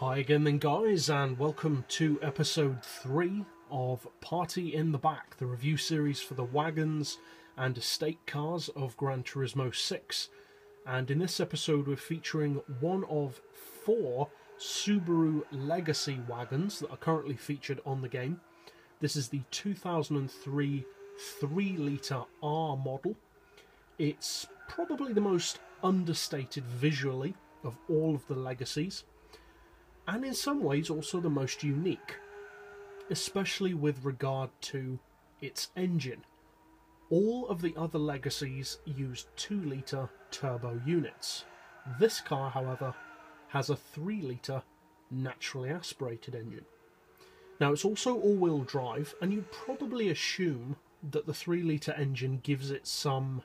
Hi again then guys, and welcome to episode 3 of Party in the Back, the review series for the wagons and estate cars of GranTurismo 6. And in this episode we're featuring one of 4 Subaru Legacy wagons that are currently featured on the game. This is the 2003 3-litre R model. It's probably the most understated visually of all of the Legacies, and in some ways also the most unique, especially with regard to its engine. All of the other Legacies used 2-litre turbo units. This car, however, has a 3-litre naturally aspirated engine. Now it's also all-wheel drive, and you'd probably assume that the 3-litre engine gives it some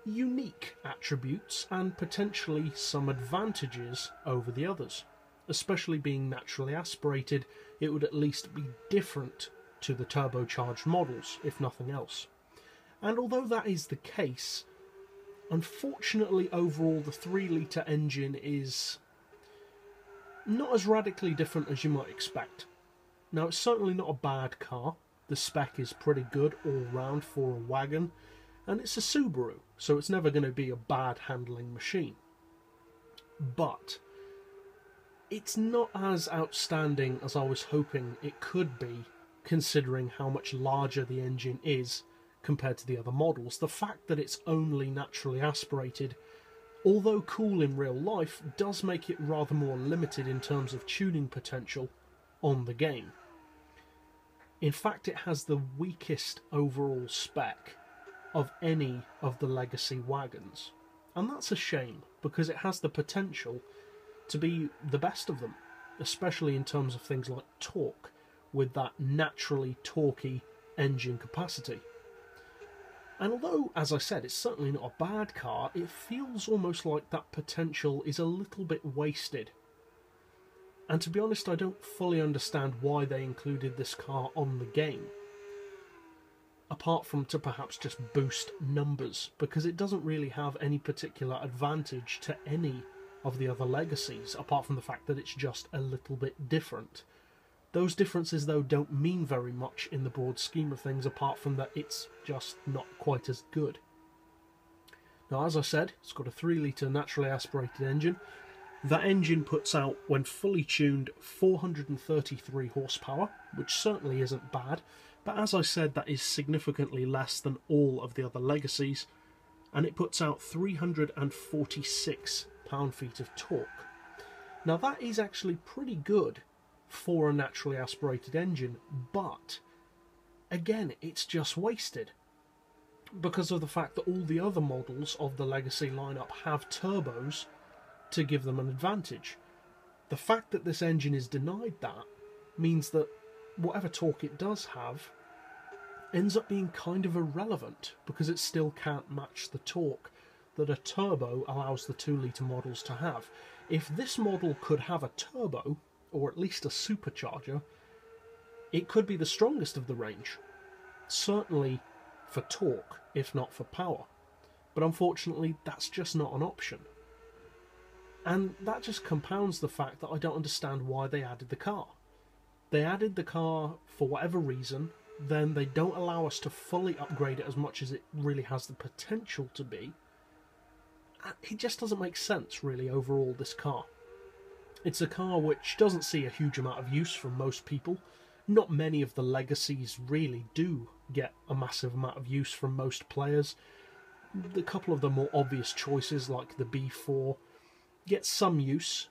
unique attributes and potentially some advantages over the others. Especially being naturally aspirated, it would at least be different to the turbocharged models, if nothing else. And although that is the case, unfortunately overall the 3-litre engine is not as radically different as you might expect. Now it's certainly not a bad car, the spec is pretty good all round for a wagon, and it's a Subaru, so it's never going to be a bad handling machine. But it's not as outstanding as I was hoping it could be, considering how much larger the engine is compared to the other models. The fact that it's only naturally aspirated, although cool in real life, does make it rather more limited in terms of tuning potential on the game. In fact, it has the weakest overall spec of any of the Legacy wagons, and that's a shame because it has the potential to be the best of them, especially in terms of things like torque, with that naturally torquey engine capacity. And although, as I said, it's certainly not a bad car, it feels almost like that potential is a little bit wasted. And to be honest, I don't fully understand why they included this car on the game, apart from to perhaps just boost numbers, because it doesn't really have any particular advantage to any of the other Legacies, apart from the fact that it's just a little bit different. Those differences, though, don't mean very much in the broad scheme of things, apart from that it's just not quite as good. Now, as I said, it's got a 3-litre naturally aspirated engine. That engine puts out, when fully tuned, 433 horsepower, which certainly isn't bad, but as I said, that is significantly less than all of the other Legacies, and it puts out 346 pound-feet of torque. Now that is actually pretty good for a naturally aspirated engine, but again it's just wasted because of the fact that all the other models of the Legacy lineup have turbos to give them an advantage. The fact that this engine is denied that means that whatever torque it does have ends up being kind of irrelevant because it still can't match the torque that a turbo allows the 2-litre models to have. If this model could have a turbo, or at least a supercharger, it could be the strongest of the range. Certainly for torque, if not for power. But unfortunately, that's just not an option. And that just compounds the fact that I don't understand why they added the car. They added the car for whatever reason, then they don't allow us to fully upgrade it as much as it really has the potential to be. It just doesn't make sense, really, overall, this car. It's a car which doesn't see a huge amount of use from most people. Not many of the Legacies really do get a massive amount of use from most players. A couple of the more obvious choices, like the B4, get some use.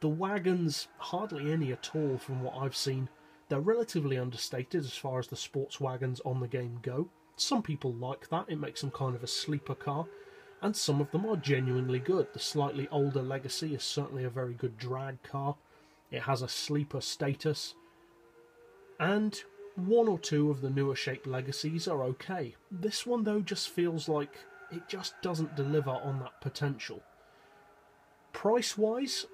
The wagons, hardly any at all from what I've seen. They're relatively understated as far as the sports wagons on the game go. Some people like that, it makes them kind of a sleeper car. And some of them are genuinely good. The slightly older Legacy is certainly a very good drag car. It has a sleeper status. And 1 or 2 of the newer shaped Legacies are okay. This one, though, just feels like it just doesn't deliver on that potential. Price-wise,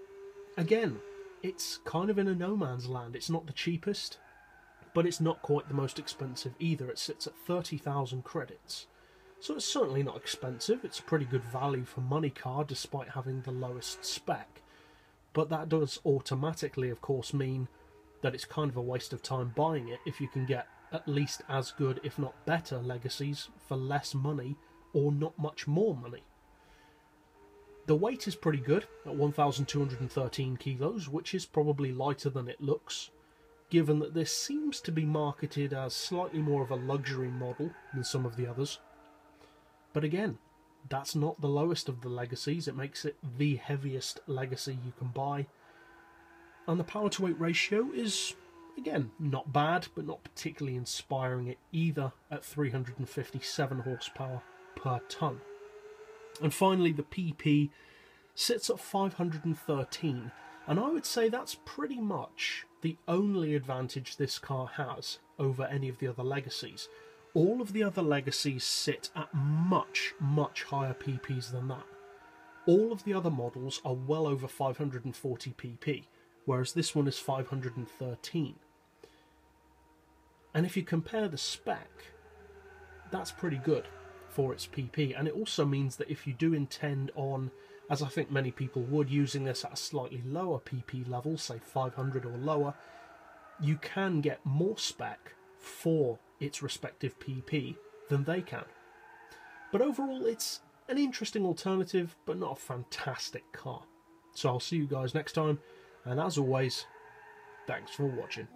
again, it's kind of in a no man's land. It's not the cheapest, but it's not quite the most expensive either. It sits at 30,000 credits. So it's certainly not expensive. It's a pretty good value for money car despite having the lowest spec. but that does automatically, of course, mean that it's kind of a waste of time buying it if you can get at least as good, if not better, Legacies for less money or not much more money. The weight is pretty good at 1,213 kilos, which is probably lighter than it looks, given that this seems to be marketed as slightly more of a luxury model than some of the others. But again, that's not the lowest of the Legacies. It makes it the heaviest Legacy you can buy. And the power to weight ratio is, again, not bad, but not particularly inspiring it either at 357 horsepower per tonne. And finally, the PP sits at 513, and I would say that's pretty much the only advantage this car has over any of the other Legacies. All of the other Legacies sit at much, much higher PPs than that. All of the other models are well over 540 PP, whereas this one is 513. And if you compare the spec, that's pretty good for its PP, and it also means that if you do intend on, as I think many people would, using this at a slightly lower PP level, say 500 or lower, you can get more spec for its respective PP than they can. But overall, it's an interesting alternative, but not a fantastic car. So I'll see you guys next time, and as always, thanks for watching.